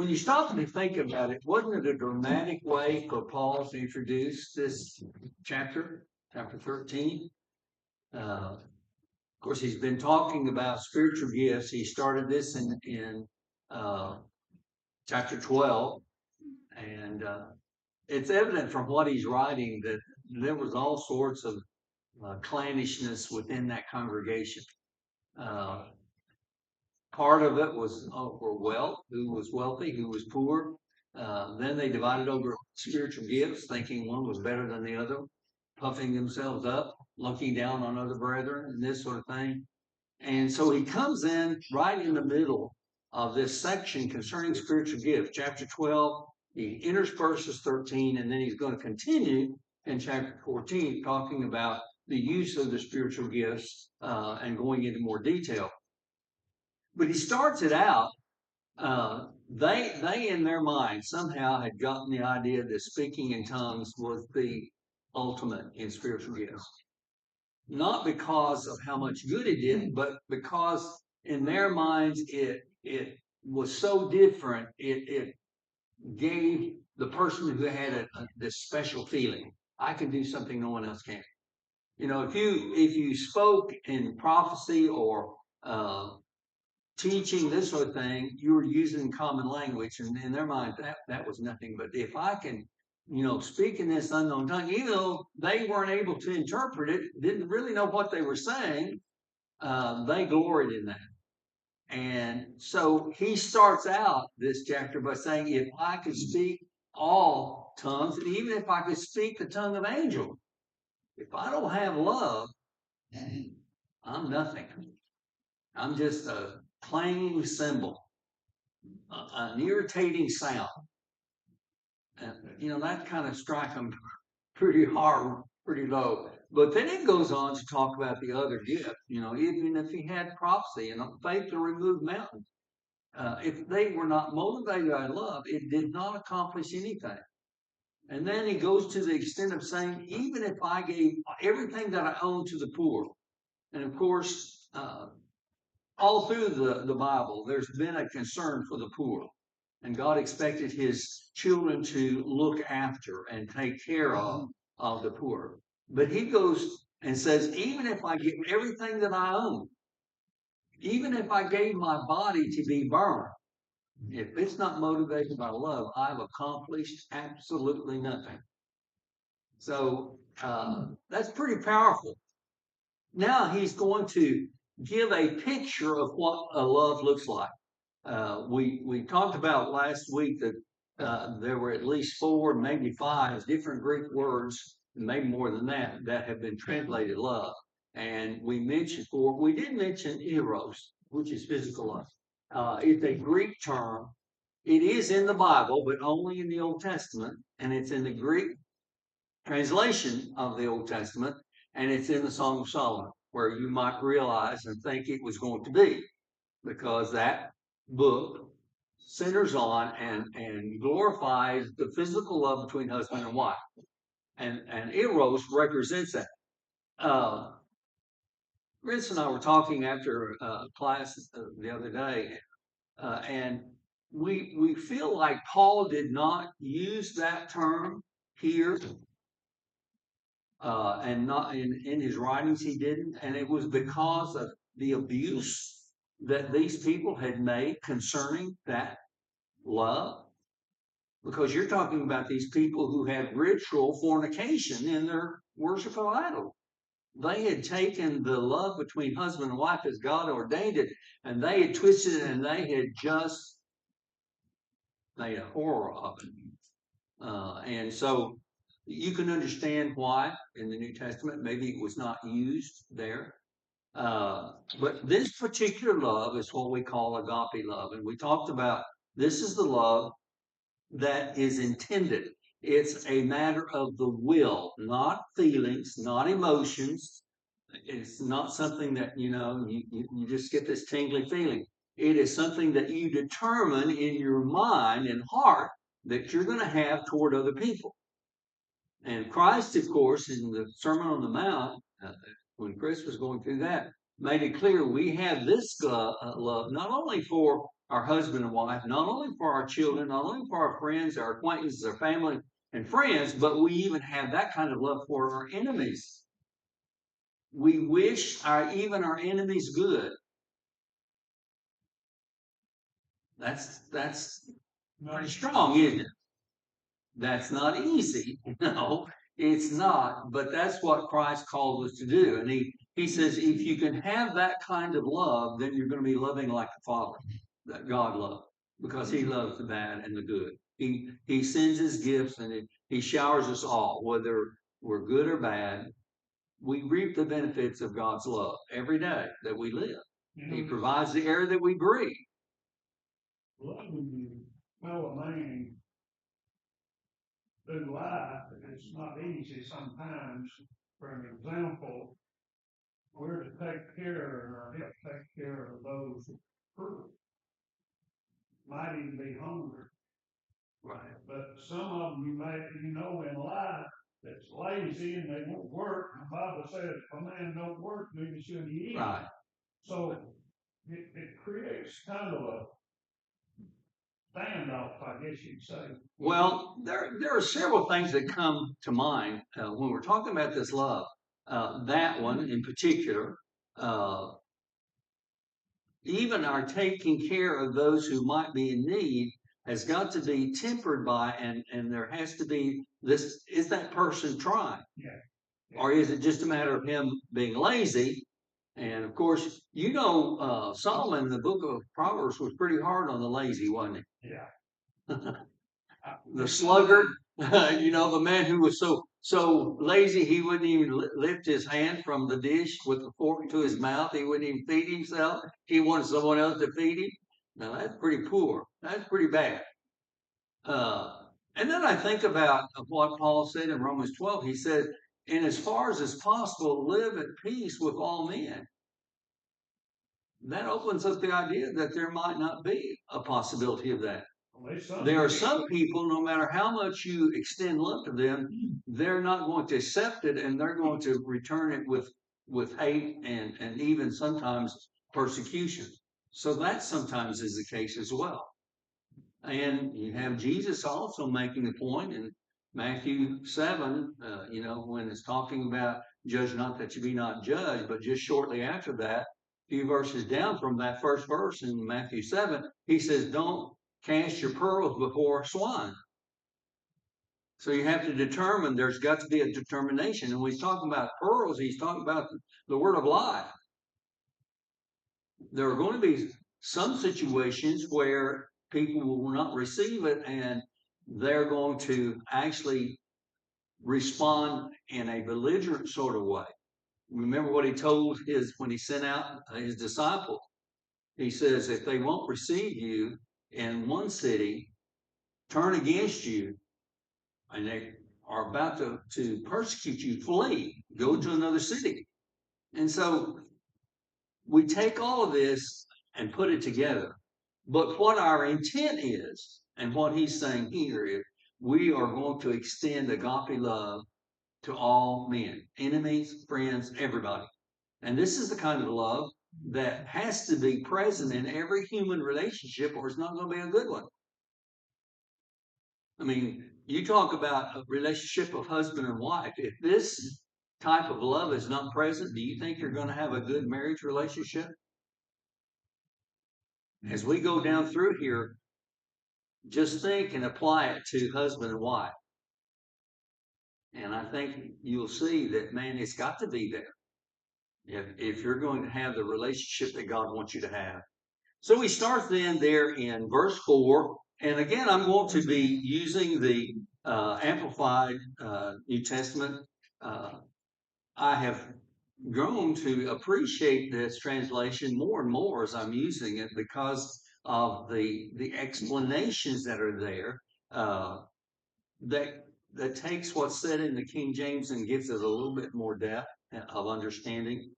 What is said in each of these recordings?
when you stop and think about it, wasn't it a dramatic way for Paul to introduce this chapter 13? Of course, he's been talking about spiritual gifts. He started this in chapter 12, and it's evident from what he's writing that there was all sorts of clannishness within that congregation. Part of it was for wealth, who was wealthy, who was poor. Then they divided over spiritual gifts, thinking one was better than the other, puffing themselves up, looking down on other brethren, and this sort of thing. And so he comes in right in the middle of this section concerning spiritual gifts, chapter 12. He intersperses 13, and then he's going to continue in chapter 14, talking about the use of the spiritual gifts and going into more detail. But he starts it out. They in their mind somehow had gotten the idea that speaking in tongues was the ultimate in spiritual gifts. Not because of how much good it did, but because in their minds it was so different. It gave the person who had this special feeling. I can do something no one else can. You know, if you spoke in prophecy or teaching, this sort of thing, you were using common language, and in their mind that was nothing. But if I can, speak in this unknown tongue, even though they weren't able to interpret it, didn't really know what they were saying, they gloried in that. And so he starts out this chapter by saying, if I could speak all tongues, and even if I could speak the tongue of angels, if I don't have love, I'm nothing. I'm just a clanging cymbal, an irritating sound. And, that kind of strikes them pretty hard, pretty low. But then it goes on to talk about the other gifts. Even if he had prophecy and faith to remove mountains, if they were not motivated by love, it did not accomplish anything. And then he goes to the extent of saying, even if I gave everything that I own to the poor, and of course, all through the Bible, there's been a concern for the poor. And God expected his children to look after and take care of the poor. But he goes and says, even if I give everything that I own, even if I gave my body to be burned, if it's not motivated by love, I've accomplished absolutely nothing. So that's pretty powerful. Now he's going to give a picture of what a love looks like. We talked about last week that there were at least 4, maybe 5 different Greek words, maybe more than that have been translated love. And we did mention eros, which is physical love. It's a Greek term. It is in the Bible, but only in the Old Testament, and it's in the Greek translation of the Old Testament, and it's in the Song of Solomon, where you might realize and think it was going to be, because that book centers on and glorifies the physical love between husband and wife. And eros represents that. Rich and I were talking after class the other day, and we feel like Paul did not use that term here, and not in his writings he didn't, and it was because of the abuse that these people had made concerning that love. Because you're talking about these people who had ritual fornication in their worship of idols. They had taken the love between husband and wife as God ordained it, and they had twisted it, and they had just made a horror of it. And so you can understand why in the New Testament maybe it was not used there. But this particular love is what we call agape love. And we talked about this is the love that is intended. It's a matter of the will, not feelings, not emotions. It's not something that, you just get this tingly feeling. It is something that you determine in your mind and heart that you're going to have toward other people. And Christ, of course, in the Sermon on the Mount, when Chris was going through that, made it clear we have this love not only for our husband and wife, not only for our children, not only for our friends, our acquaintances, our family and friends, but we even have that kind of love for our enemies. We wish even our enemies good. That's pretty strong, isn't it? That's not easy. No, it's not. But that's what Christ calls us to do. And he says, if you can have that kind of love, then you're going to be loving like the Father that God loves, because he loves the bad and the good. He sends his gifts and he showers us all, whether we're good or bad. We reap the benefits of God's love every day that we live. He provides the air that we breathe. Loving you, fellow man, through life, it's not easy sometimes. For an example, we're to take care or help take care of those who might even be hungry. Right. But some of them in life that's lazy and they won't work. The Bible says if a man don't work, neither should he eat. Right. So it creates kind of a standoff, I guess you'd say. Well, there are several things that come to mind when we're talking about this love. That one in particular, uh, even our taking care of those who might be in need has got to be tempered by, and there has to be this: is that person trying? Yeah. Or is it just a matter of him being lazy? And of course, Solomon in the book of Proverbs was pretty hard on the lazy, wasn't he? Yeah. The sluggard, the man who was so lazy he wouldn't even lift his hand from the dish with the fork to his mouth. He wouldn't even feed himself. He wanted someone else to feed him. Now that's pretty poor. That's pretty bad. Uh, and then I think about what Paul said in Romans 12. He said, "And as far as is possible, live at peace with all men." That opens up the idea that there might not be a possibility of that. There are some people, no matter how much you extend love to them, they're not going to accept it, and they're going to return it with hate and even sometimes persecution. So that sometimes is the case as well. And you have Jesus also making the point in Matthew 7, when it's talking about judge not that you be not judged, but just shortly after that, a few verses down from that first verse in Matthew 7, he says, don't cast your pearls before swine. So you have to determine, there's got to be a determination. And when he's talking about pearls, he's talking about the word of life. There are going to be some situations where people will not receive it and they're going to actually respond in a belligerent sort of way. Remember what he told when he sent out his disciples. He says, if they won't receive you in one city, turn against you, and they are about to persecute you, flee, go to another city. And so we take all of this and put it together. But what our intent is, and what he's saying here, is we are going to extend agape love to all men, enemies, friends, everybody. And this is the kind of love that has to be present in every human relationship, or it's not going to be a good one. I mean, you talk about a relationship of husband and wife. If this type of love is not present, do you think you're going to have a good marriage relationship? As we go down through here, just think and apply it to husband and wife. And I think you'll see that, man, it's got to be there if you're going to have the relationship that God wants you to have. So we start then there in verse 4. And again, I'm going to be using the Amplified New Testament. I have grown to appreciate this translation more and more as I'm using it because of the explanations that are there that takes what's said in the King James and gives it a little bit more depth of understanding.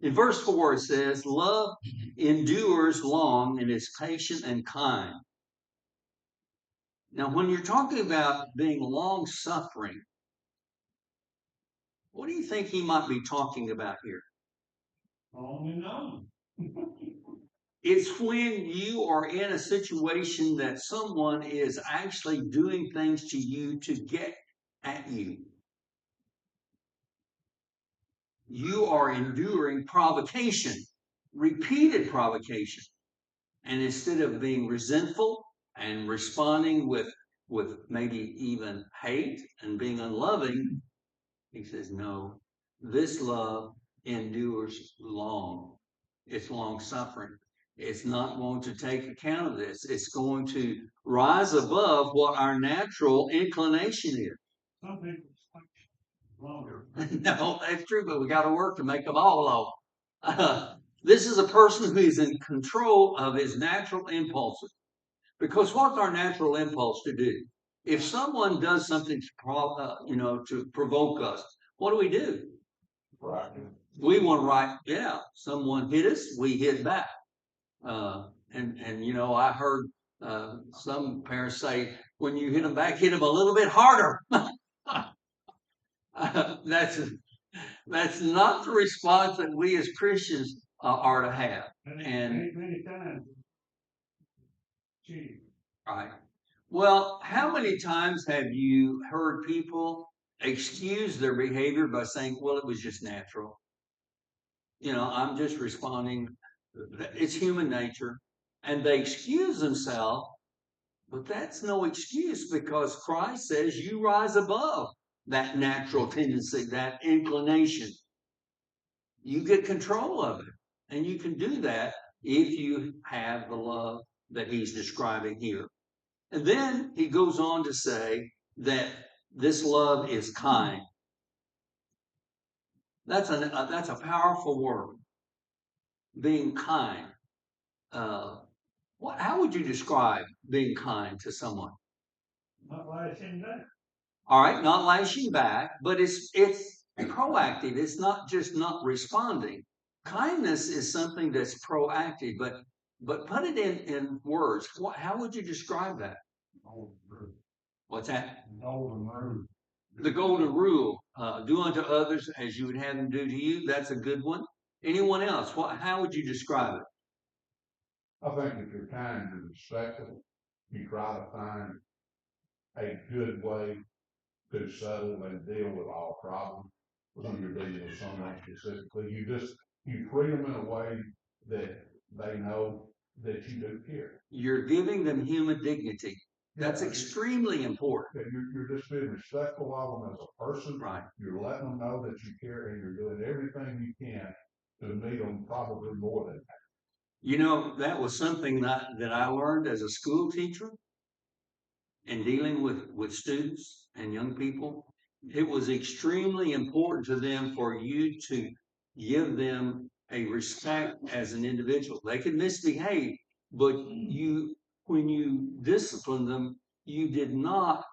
In verse 4, it says, love endures long and is patient and kind. Now, when you're talking about being long suffering, what do you think he might be talking about here? On and on. It's when you are in a situation that someone is actually doing things to you to get at you. You are enduring provocation, repeated provocation. And instead of being resentful and responding with maybe even hate and being unloving, he says, no, this love endures long. It's long suffering. It's not going to take account of this. It's going to rise above what our natural inclination is. Some people longer. No, that's true, but we got to work to make them all long. This is a person who is in control of his natural impulses. Because what's our natural impulse to do? If someone does something to provoke us, what do? Right. We want to write, yeah, someone hit us, we hit back. And I heard some parents say, when you hit them back, hit them a little bit harder. That's not the response that we as Christians are to have. And many times, gee, right. Well, how many times have you heard people excuse their behavior by saying, well, it was just natural? I'm just responding. It's human nature. And they excuse themselves, but that's no excuse because Christ says you rise above that natural tendency, that inclination. You get control of it. And you can do that if you have the love that he's describing here. And then he goes on to say that this love is kind. That's a powerful word. Being kind. How would you describe being kind to someone? not lashing back. All right, not lashing back, but it's proactive. It's not just not responding. Kindness is something that's proactive, but put it in words. How would you describe that? What's that? Golden rule. The golden rule, do unto others as you would have them do to you. That's a good one. Anyone else? How would you describe it? I think if you're kind and respectful, you try to find a good way to settle and deal with all problems when you're dealing with someone specifically. You treat them in a way that they know that you do care. You're giving them human dignity. That's extremely important. You're just being respectful of them as a person. Right. You're letting them know that you care and you're doing everything you can to meet them probably more than that. That was something that I learned as a school teacher and dealing with students and young people. It was extremely important to them for you to give them a respect as an individual. They could misbehave, but when you discipline them, you did not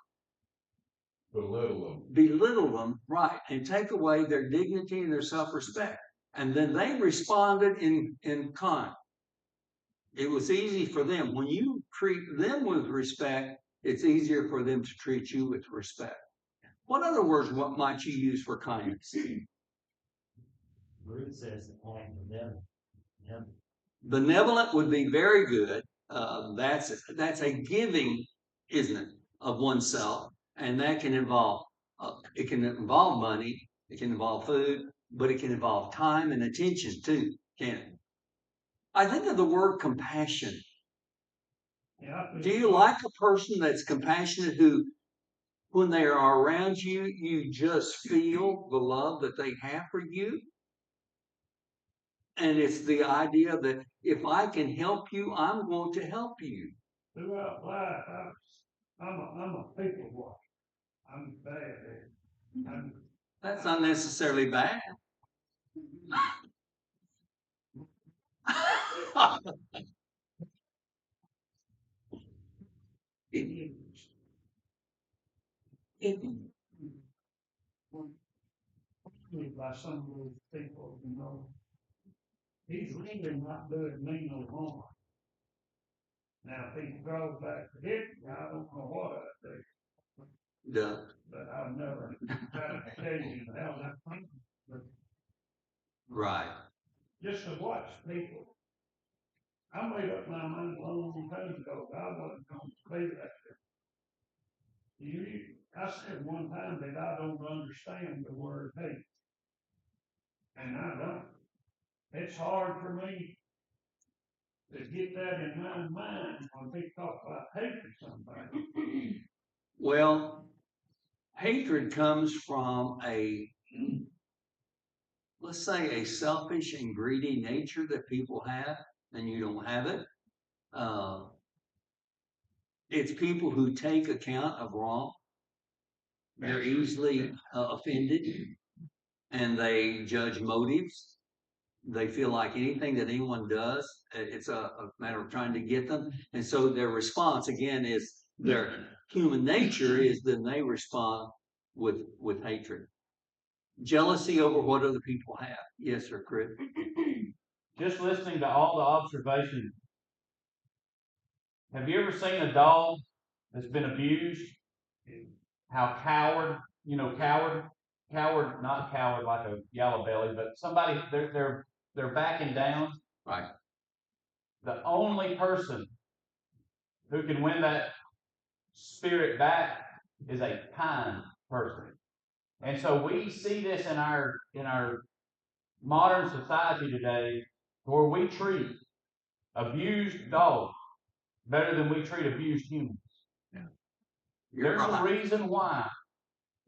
belittle them, right, and take away their dignity and their self-respect. And then they responded in kind. It was easy for them. When you treat them with respect, it's easier for them to treat you with respect. What other words might you use for kindness? Ruth says the point benevolent. Benevolent would be very good. That's a giving, isn't it, of oneself, and that can involve it can involve money, it can involve food, but it can involve time and attention too, can it? I think of the word compassion. Yeah, Do you like a person that's compassionate who, when they are around you, you just feel the love that they have for you? And it's the idea that if I can help you, I'm going to help you. throughout life, I'm a people watcher. I'm bad at it. That's not necessarily bad. By some of those people, he's really not doing me no harm. Now, if he goes back to hit me, I don't know what I'd do. Duh. But I've never had an occasion to have that. Right. just to watch people. I made up my mind a long time ago, I wasn't going to be that. I said one time that I don't understand the word hate. And I don't. It's hard for me to get that in my mind when they talk about hating somebody. Well, hatred comes from let's say, a selfish and greedy nature that people have, and you don't have it. Uh, it's people who take account of wrong. They're easily offended, and they judge motives. They feel like anything that anyone does, it's a matter of trying to get them. And so their response, again, is their human nature is then they respond with hatred. Jealousy over what other people have. Yes, sir, Chris. Just listening to all the observations. Have you ever seen a dog that's been abused? How coward, not coward like a yellow belly, but somebody they're backing down. Right. The only person who can win that spirit back is a kind person. And so we see this in our modern society today, where we treat abused dogs better than we treat abused humans. Yeah. There's a reason why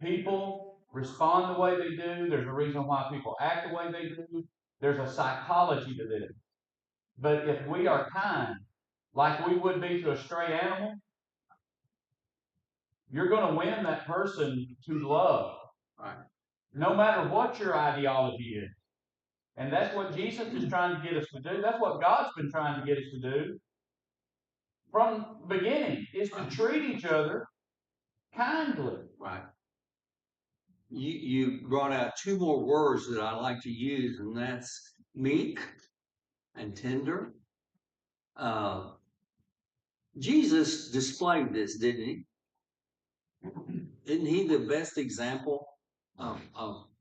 people respond the way they do. There's a reason why people act the way they do. There's a psychology to this. But if we are kind, like we would be to a stray animal, you're going to win that person to love. Right. No matter what your ideology is. And that's what Jesus is trying to get us to do. That's what God's been trying to get us to do from the beginning, is to treat each other kindly. Right. You brought out two more words that I like to use, and that's meek and tender. Jesus displayed this, didn't he? Isn't he the best example of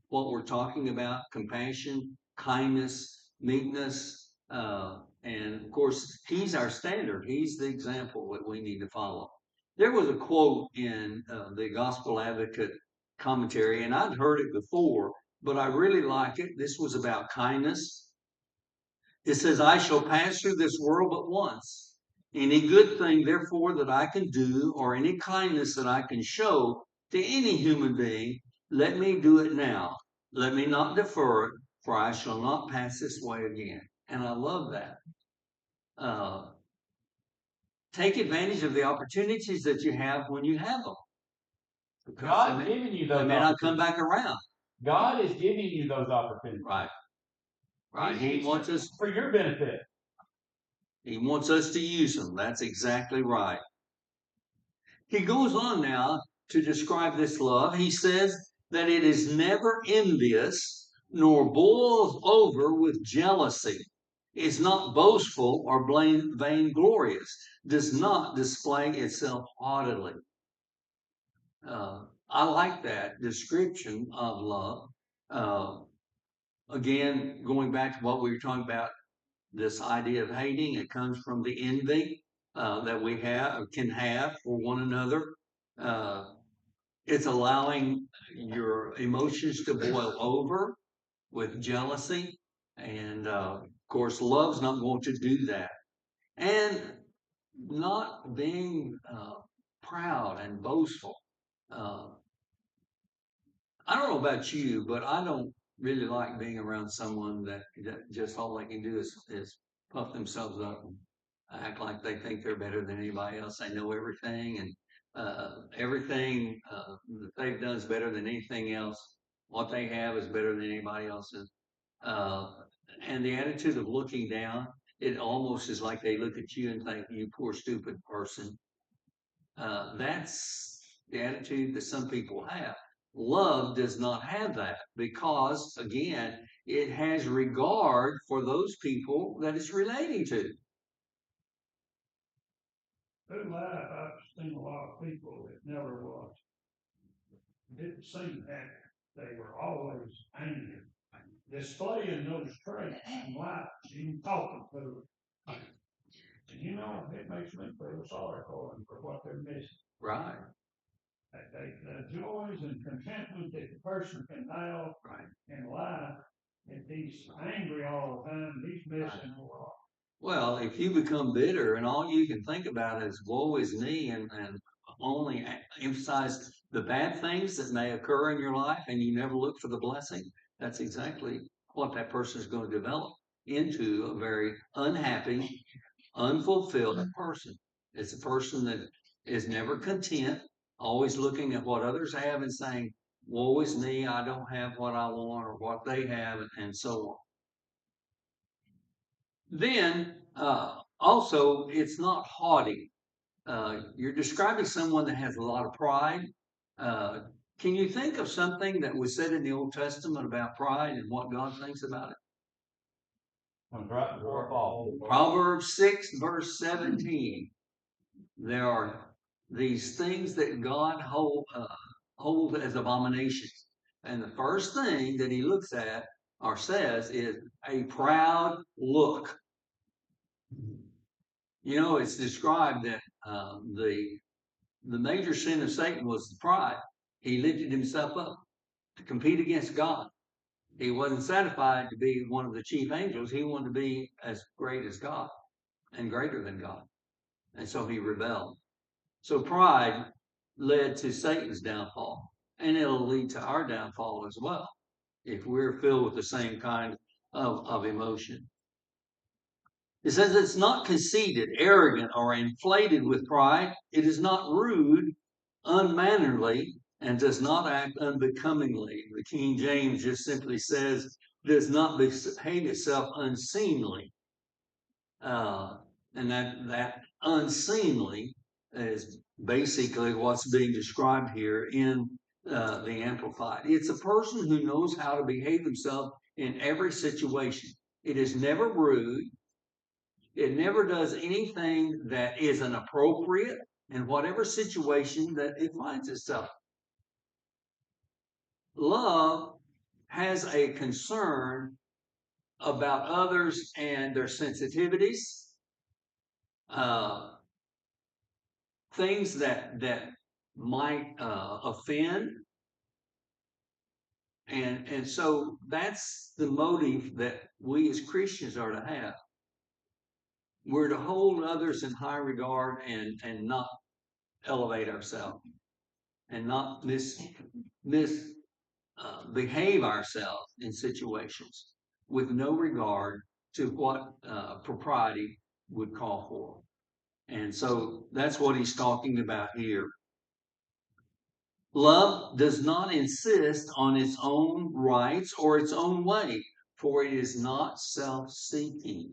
what we're talking about? Compassion, kindness, meekness, and of course, he's our standard. He's the example that we need to follow. There was a quote in the Gospel Advocate commentary, and I'd heard it before, but I really like it. This was about kindness. It says, I shall pass through this world but once. Any good thing, therefore, that I can do, or any kindness that I can show to any human being, let me do it now. Let me not defer it, for I shall not pass this way again. And I love that. Take advantage of the opportunities that you have when you have them. Because God's giving you those they may not come back around. God is giving you those opportunities. Right. Right. He wants us for your benefit. He wants us to use them. That's exactly right. He goes on now to describe this love. He says that it is never envious, nor boils over with jealousy, is not boastful or vainglorious, does not display itself haughtily. I like that description of love. Again, going back to what we were talking about, this idea of hating, it comes from the envy that we can have for one another. It's allowing your emotions to boil over with jealousy. And of course, love's not going to do that. And not being proud and boastful. I don't know about you, but I don't really like being around someone that just all they can do is puff themselves up and act like they think they're better than anybody else. They know everything, and everything that they've done is better than anything else. What they have is better than anybody else's. And the attitude of looking down, it almost is like they look at you and think, you poor stupid person. That's the attitude that some people have. Love does not have that because, again, it has regard for those people that it's relating to. Through life, I've seen a lot of people that never was. Didn't seem that they were always angry. displaying those traits in life, even talking to them. And you know, it makes me feel sorry for them for what they're missing. Right. The joys and contentment that the person can have Right. in life, if he's angry all the time, he's missing a lot. Well, if you become bitter and all you can think about is woe is me and only emphasize the bad things that may occur in your life and you never look for the blessing, that's exactly what that person is going to develop into a very unhappy, unfulfilled person. It's a person that is never content, always looking at what others have and saying, woe is me, I don't have what I want or what they have, and so on. Then, also, it's not haughty. You're describing someone that has a lot of pride. Uh, can you think of something that was said in the Old Testament about pride and what God thinks about it? Comes right before a fall. Proverbs 6, verse 17. There are these things that God hold as abominations. And the first thing that he looks at or says is a proud look. You know, it's described that the major sin of Satan was the pride. He lifted himself up to compete against God. He wasn't satisfied to be one of the chief angels. He wanted to be as great as God and greater than God. And so he rebelled. So pride led to Satan's downfall. And it'll lead to our downfall as well if we're filled with the same kind of emotion. It says it's not conceited, arrogant, or inflated with pride. It is not rude, unmannerly, and does not act unbecomingly. The King James just simply says, does not behave itself unseemly. And that unseemly is basically what's being described here in the Amplified. It's a person who knows how to behave himself in every situation. It is never rude. It never does anything that is inappropriate in whatever situation that it finds itself. Love has a concern about others and their sensitivities, things that might offend, and so that's the motive that we as Christians are to have. We're to hold others in high regard and not elevate ourselves and not behave ourselves in situations with no regard to what propriety would call for. And so that's what he's talking about here. Love does not insist on its own rights or its own way, for it is not self-seeking.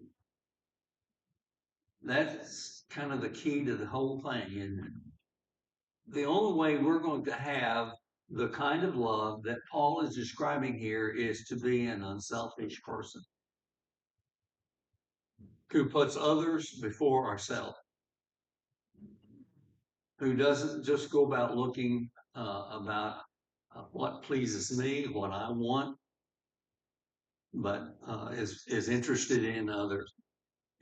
That's kind of the key to the whole thing, isn't it? The only way we're going to have the kind of love that Paul is describing here is to be an unselfish person who puts others before ourselves, who doesn't just go about looking about what pleases me, what I want, but is interested in others.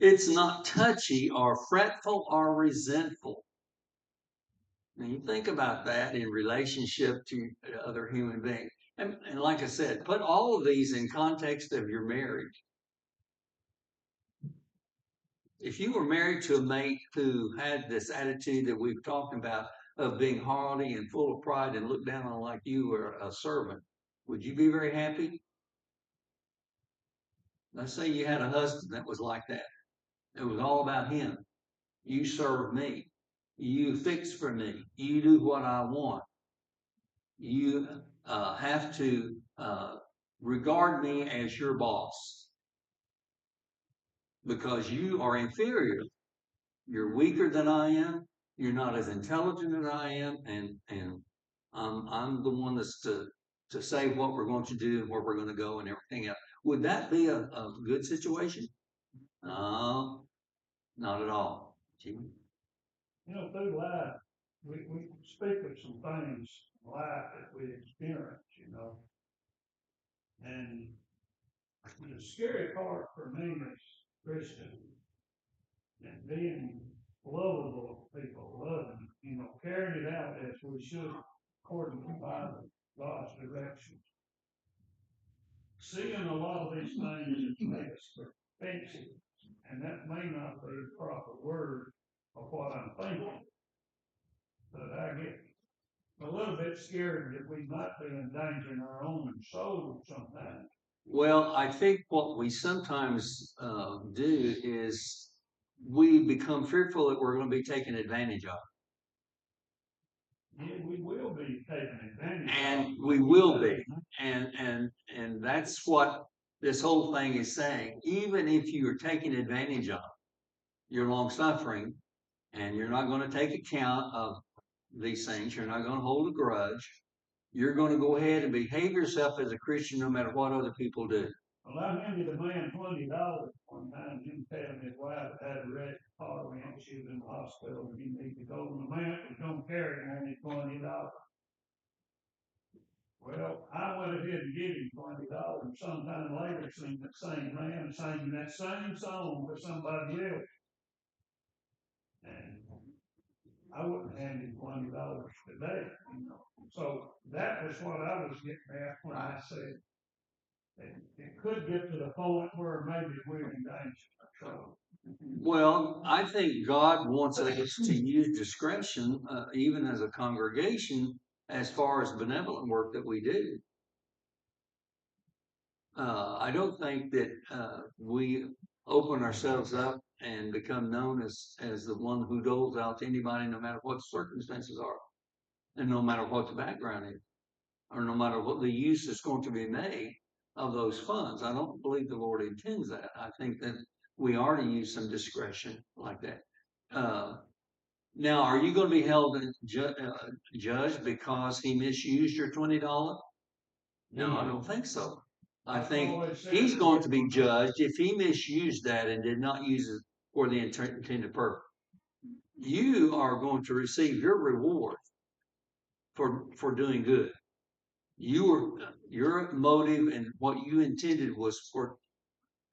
It's not touchy or fretful or resentful. Now you think about that in relationship to other human beings. And like I said, put all of these in context of your marriage. If you were married to a mate who had this attitude that we've talked about of being haughty and full of pride and looked down on like you were a servant, would you be very happy? Let's say you had a husband that was like that. It was all about him. You serve me. You fix for me. You do what I want. You have to regard me as your boss because you are inferior. You're weaker than I am. You're not as intelligent as I am, and I'm the one that's to say what we're going to do and where we're going to go and everything else. Would that be a good situation? No, not at all. You know, through life, we speak of some things in life that we experience, you know. And The scary part for me is Christian and being lovable people, loving, carrying it out as we should according to God's directions. Seeing a lot of these things is made us defensive, and that may not be the proper word of what I'm thinking. But I get a little bit scared that we might be endangering our own soul sometimes. Well, I think what we sometimes do is we become fearful that we're going to be taken advantage of. Yeah, we will be taken advantage of. And we will be. And that's what this whole thing is saying. Even if you are taken advantage of, you're long suffering, and you're not going to take account of these things, you're not going to hold a grudge, you're going to go ahead and behave yourself as a Christian no matter what other people do. Well, I handed a man $20 one time. Him telling his wife had a wreck car when she was in the hospital, and he needed to go. And the man was going to carry him only $20. Well, I went ahead and gave him $20. Sometime later, seen that same man singing that same song for somebody else, and I wouldn't hand him $20 today. So that was what I was getting at when I said it could get to the point where maybe we're in danger. So, Well, I think God wants us to use discretion, even as a congregation, as far as benevolent work that we do. I don't think that we open ourselves up and become known as the one who doles out to anybody, no matter what the circumstances are, and no matter what the background is, or no matter what the use is going to be made of those funds. I don't believe the Lord intends that. I think that we are to use some discretion like that. Now, are you going to be held judged because he misused your $20? No, I don't think so. I think he's going to be judged if he misused that and did not use it for the intended purpose. You are going to receive your reward for doing good. Your motive and what you intended was for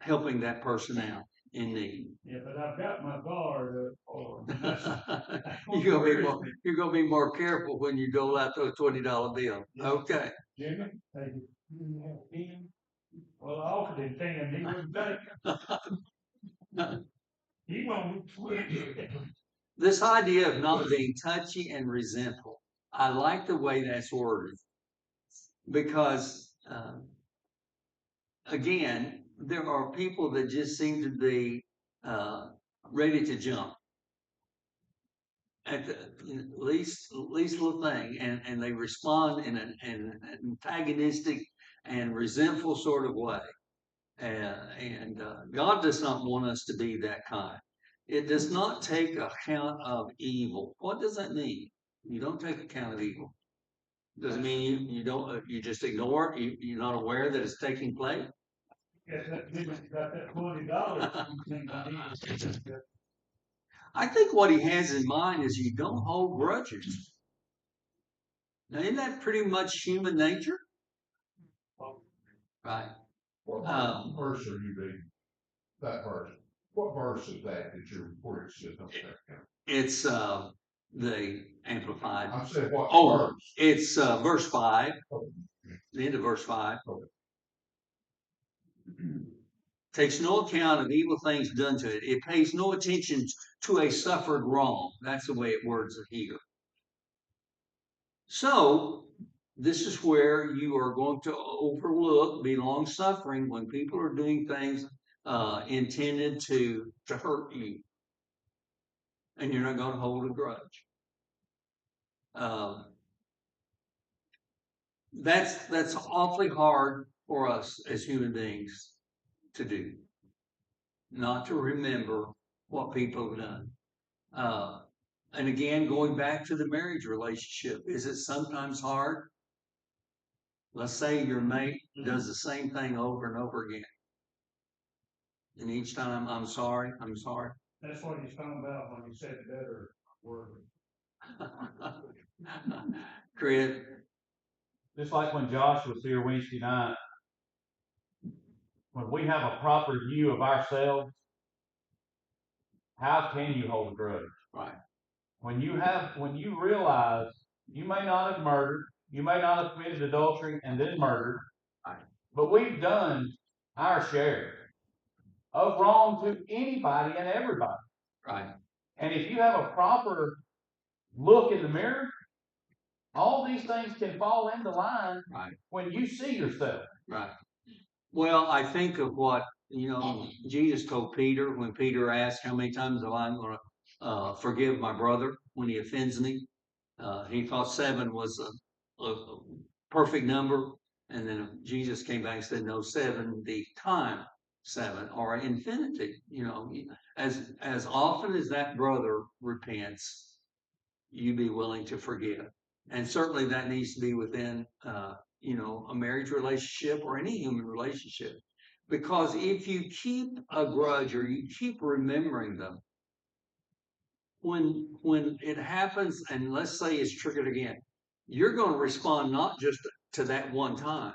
helping that person out in need. Yeah, but I've got my guard up for You're gonna be more careful when you dole out those $20 bills. Yeah. Okay. Jimmy, thank you. Well, I offered him 10, he wouldn't take it. He won't. This idea of not being touchy and resentful, I like the way that's worded because, again, there are people that just seem to be ready to jump at the least little thing, and they respond in an antagonistic and resentful sort of way. And God does not want us to be that kind. It does not take account of evil. What does that mean? You don't take account of evil. Does it mean you don't you just ignore it? You're not aware that it's taking place? Guess that Jimmy got that $20. I think what he has in mind is you don't hold grudges. Now, isn't that pretty much human nature? Right. What verse are you reading? That verse. What verse is that you're where it's just up there? It's the Amplified. I said what Oh, verse? it's verse 5. Oh. The end of verse 5. Okay. Takes no account of evil things done to it. It pays no attention to a suffered wrong. That's the way it words it here. So, this is where you are going to overlook, be long suffering when people are doing things intended to hurt you. And you're not going to hold a grudge. That's awfully hard for us as human beings to do. Not to remember what people have done. And again, going back to the marriage relationship, is it sometimes hard? Let's say your mate does the same thing over and over again. And each time, I'm sorry. That's what he's talking about when he said better word. Chris? Just like when Josh was here Wednesday night, when we have a proper view of ourselves, how can you hold a grudge? Right. When you realize you may not have murdered, you may not have committed adultery and then murdered, Right. but we've done our share of wrong to anybody and everybody. Right. And if you have a proper look in the mirror, all these things can fall into line Right. when you see yourself. Right. Well, I think of what, Jesus told Peter when Peter asked, how many times am I going to forgive my brother when he offends me? He thought 7 was a perfect number. And then Jesus came back and said, no, 70 times 7 or infinity. As often as that brother repents, you be willing to forgive. And certainly that needs to be within, a marriage relationship or any human relationship. Because if you keep a grudge or you keep remembering them, when it happens, and let's say it's triggered again, you're going to respond not just to that one time,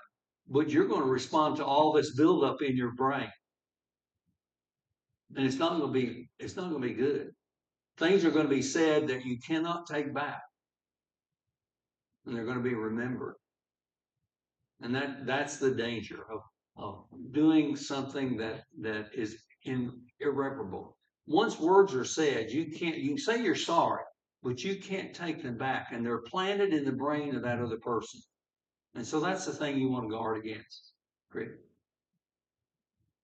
but you're going to respond to all this buildup in your brain. And it's not going to be good. Things are going to be said that you cannot take back. And they're going to be remembered. And that's the danger of doing something that is irreparable. Once words are said, you can say you're sorry, but you can't take them back, and they're planted in the brain of that other person. And so that's the thing you want to guard against. Great.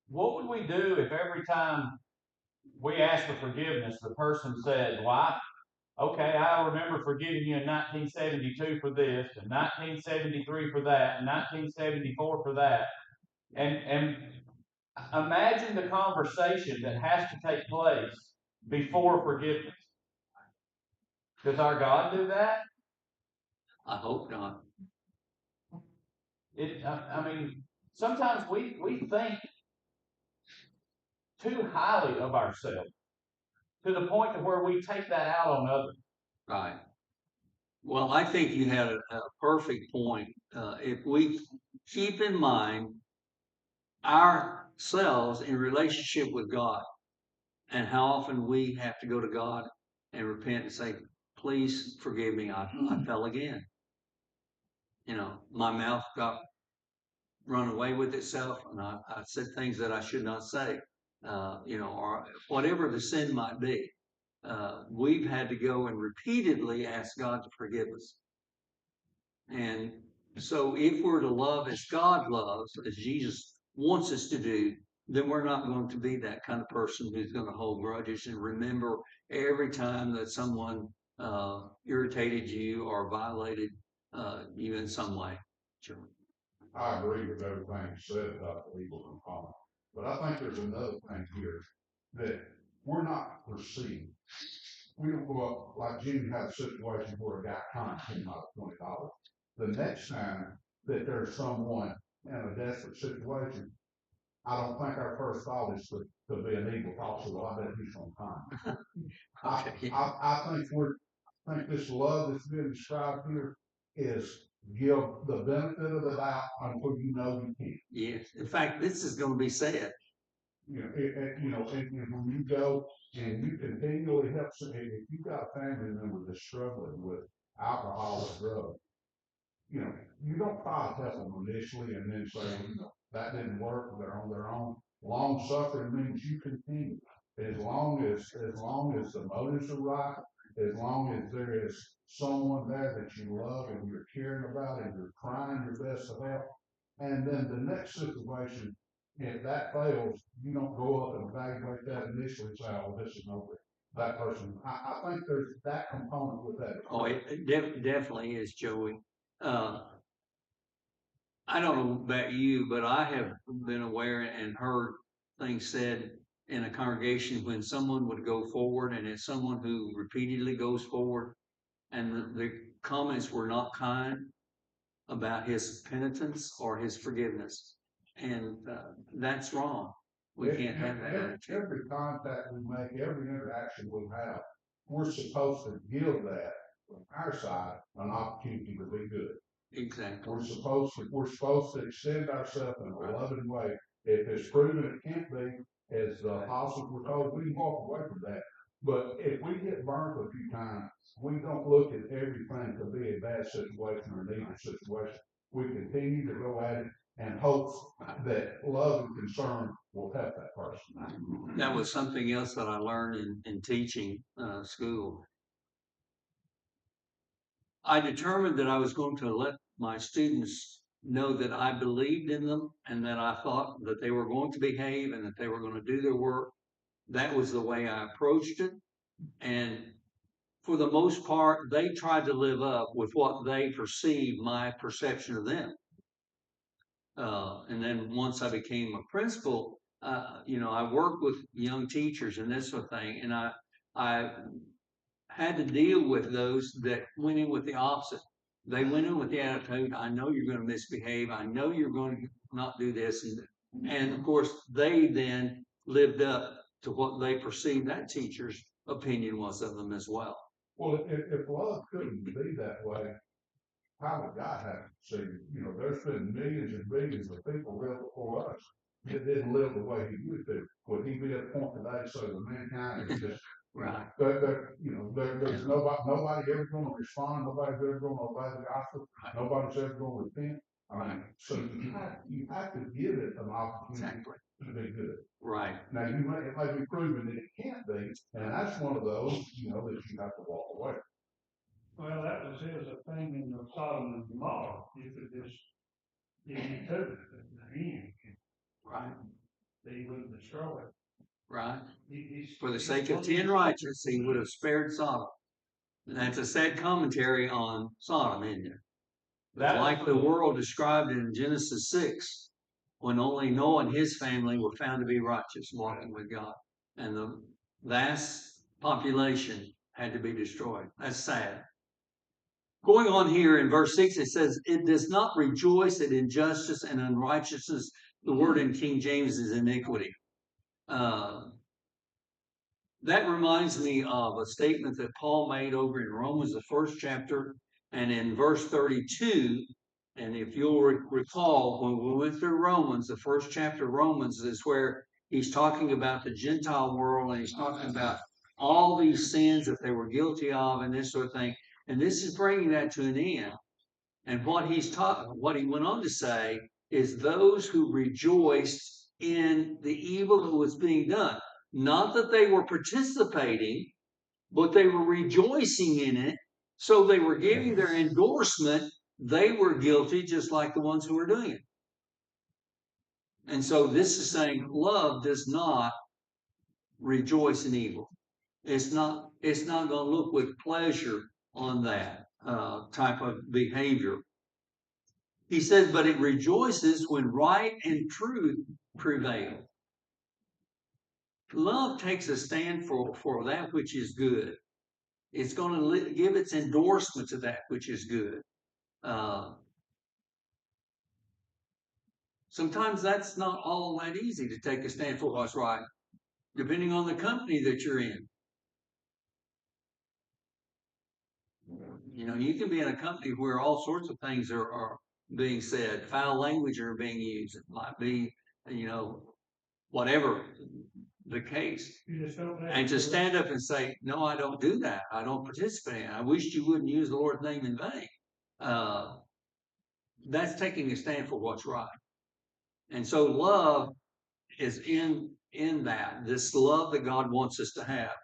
What would we do if every time we asked for forgiveness, the person said, well, I remember forgiving you in 1972 for this, and 1973 for that, and 1974 for that. And imagine the conversation that has to take place before forgiveness. Does our God do that? I hope not. Sometimes we think too highly of ourselves to the point to where we take that out on others. Right. Well, I think you had a perfect point. If we keep in mind ourselves in relationship with God and how often we have to go to God and repent and say, please forgive me, I fell again. My mouth got run away with itself, and I said things that I should not say, or whatever the sin might be. We've had to go and repeatedly ask God to forgive us. And so if we're to love as God loves, as Jesus wants us to do, then we're not going to be that kind of person who's going to hold grudges and remember every time that someone irritated you or violated you in some way. Sure. I agree with everything you said about the legal component, but I think there's another thing here that we're not perceived. We don't go up, like Jimmy had a situation where a guy fined him out of $20. The next time that there's someone in a desperate situation, I don't think our first thought is to be an evil thought, so I bet he's going to find. Okay. I think this love that's been described here is give the benefit of the doubt until you know you can't. Yes. In fact, this is going to be said. And when you go and you continually help, if you've got a family member that's struggling with alcohol or drugs, you don't try to help them initially and then say, that didn't work, they're on their own. Long suffering means you continue. As long as the motives are right, as long as there is someone there that you love and you're caring about and you're trying your best to help. And then the next situation, if that fails, you don't go up and evaluate that initially and say, oh, this is no good. That person, I think there's that component with that. Oh, it definitely is, Joey. I don't know about you, but I have been aware and heard things said in a congregation when someone would go forward, and it's someone who repeatedly goes forward, and the comments were not kind about his penitence or his forgiveness. And that's wrong. We can't have that attitude. Every contact we make, every interaction we have, we're supposed to give that from our side an opportunity to be good. Exactly. We're supposed to extend ourselves in a loving way If it's proven it can't be, as the apostles were told, we can walk away from that. But if we get burnt a few times, we don't look at everything to be a bad situation or a negative situation. We continue to go at it and hope that love and concern will help that person. That was something else that I learned in teaching school. I determined that I was going to let my students know that I believed in them and that I thought that they were going to behave and that they were going to do their work. That was the way I approached it. And for the most part, they tried to live up with what they perceived my perception of them. And then once I became a principal, I worked with young teachers and this sort of thing, and I had to deal with those that went in with the opposite. They went in with the attitude, I know you're going to misbehave. I know you're going to not do this. And of course, they then lived up to what they perceived that teacher's opinion was of them as well. Well, if love couldn't be that way, how would God have to see? There's been millions and billions of people lived before us that didn't live the way he would do. Would he be at a point today so that mankind is just Right. There's nobody ever going to respond. Nobody's ever going to obey the gospel. Nobody's ever going to repent. So you have to give it an opportunity to be good. Right. Now it may be proven that it can't be, and that's one of those that you have to walk away. Well, that was his opinion of Sodom and Gomorrah. You could just, you could, at the end, Right. they would destroy it. Right. For the sake of 10 righteous, he would have spared Sodom. And that's a sad commentary on Sodom, isn't it? That's like the world described in Genesis 6, when only Noah and his family were found to be righteous, walking with God. And the vast population had to be destroyed. That's sad. Going on here in verse 6, it says, it does not rejoice at injustice and unrighteousness. The word in King James is iniquity. That reminds me of a statement that Paul made over in Romans, the 1st chapter, and in verse 32. And if you'll recall, when we went through Romans, the 1st chapter of Romans is where he's talking about the Gentile world, and he's talking about all these sins that they were guilty of and this sort of thing. And this is bringing that to an end. And what he went on to say is those who rejoiced in the evil that was being done. Not that they were participating, but they were rejoicing in it. So they were giving their endorsement. They were guilty just like the ones who were doing it. And so this is saying love does not rejoice in evil. It's not going to look with pleasure on that type of behavior. He says, but it rejoices when right and truth prevail. Love takes a stand for that which is good. It's going to give its endorsement to that which is good. Sometimes that's not all that easy to take a stand for what's right, depending on the company that you're in. You can be in a company where all sorts of things are being said, foul language are being used. It might be, whatever the case. And to stand up and say, no, I don't do that. I don't participate in it. I wish you wouldn't use the Lord's name in vain. That's taking a stand for what's right. And so love is in that, this love that God wants us to have.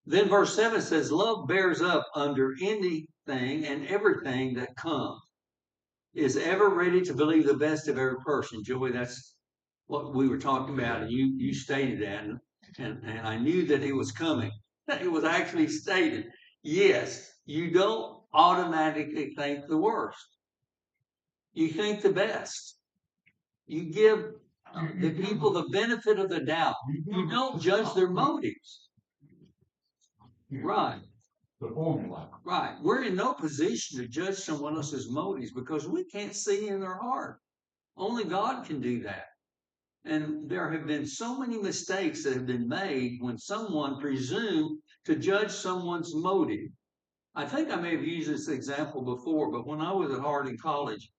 Then verse 7 says, love bears up under anything and everything that comes, is ever ready to believe the best of every person. Joey, that's what we were talking about, and you stated that, and I knew that it was coming. It was actually stated. Yes, you don't automatically think the worst. You think the best. You give the people the benefit of the doubt. You don't judge their motives. Right. The formula. Right. We're in no position to judge someone else's motives because we can't see in their heart. Only God can do that. And there have been so many mistakes that have been made when someone presumed to judge someone's motive. I think I may have used this example before, but when I was at Harding College,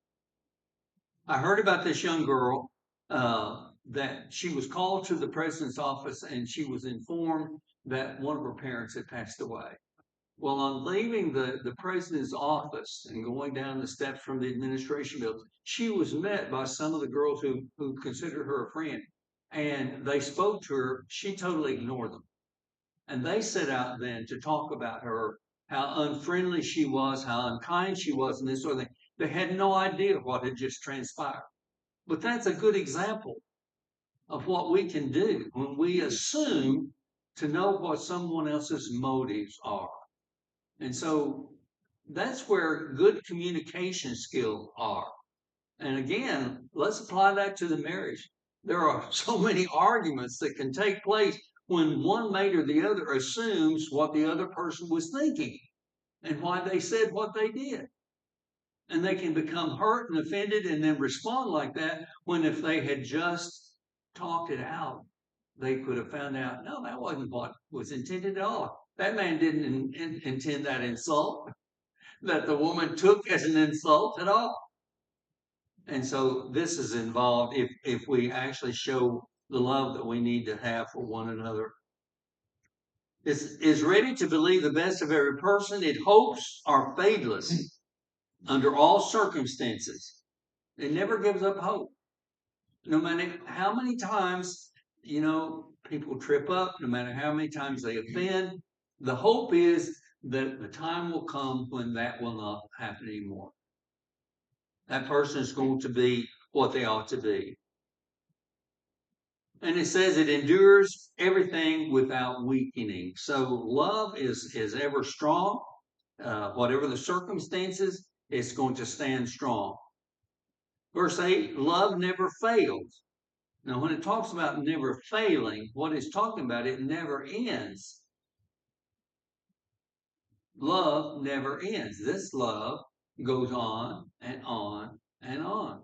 I heard about this young girl that she was called to the president's office and she was informed that one of her parents had passed away. Well, on leaving the president's office and going down the steps from the administration building, she was met by some of the girls who considered her a friend. And they spoke to her. She totally ignored them. And they set out then to talk about her, how unfriendly she was, how unkind she was, and this sort of thing. They had no idea what had just transpired. But that's a good example of what we can do when we assume to know what someone else's motives are. And so that's where good communication skills are. And again, let's apply that to the marriage. There are so many arguments that can take place when one mate or the other assumes what the other person was thinking and why they said what they did. And they can become hurt and offended and then respond like that when if they had just talked it out, they could have found out, no, that wasn't what was intended at all. That man didn't intend that insult that the woman took as an insult at all. And so this is involved if we actually show the love that we need to have for one another. Is ready to believe the best of every person. It hopes are fadeless under all circumstances. It never gives up hope. No matter how many times, people trip up, no matter how many times they offend, the hope is that the time will come when that will not happen anymore. That person is going to be what they ought to be. And it says it endures everything without weakening. So love is ever strong. Whatever the circumstances, it's going to stand strong. Verse 8, love never fails. Now, when it talks about never failing, what it's talking about, it never ends. Love never ends. This love goes on and on and on.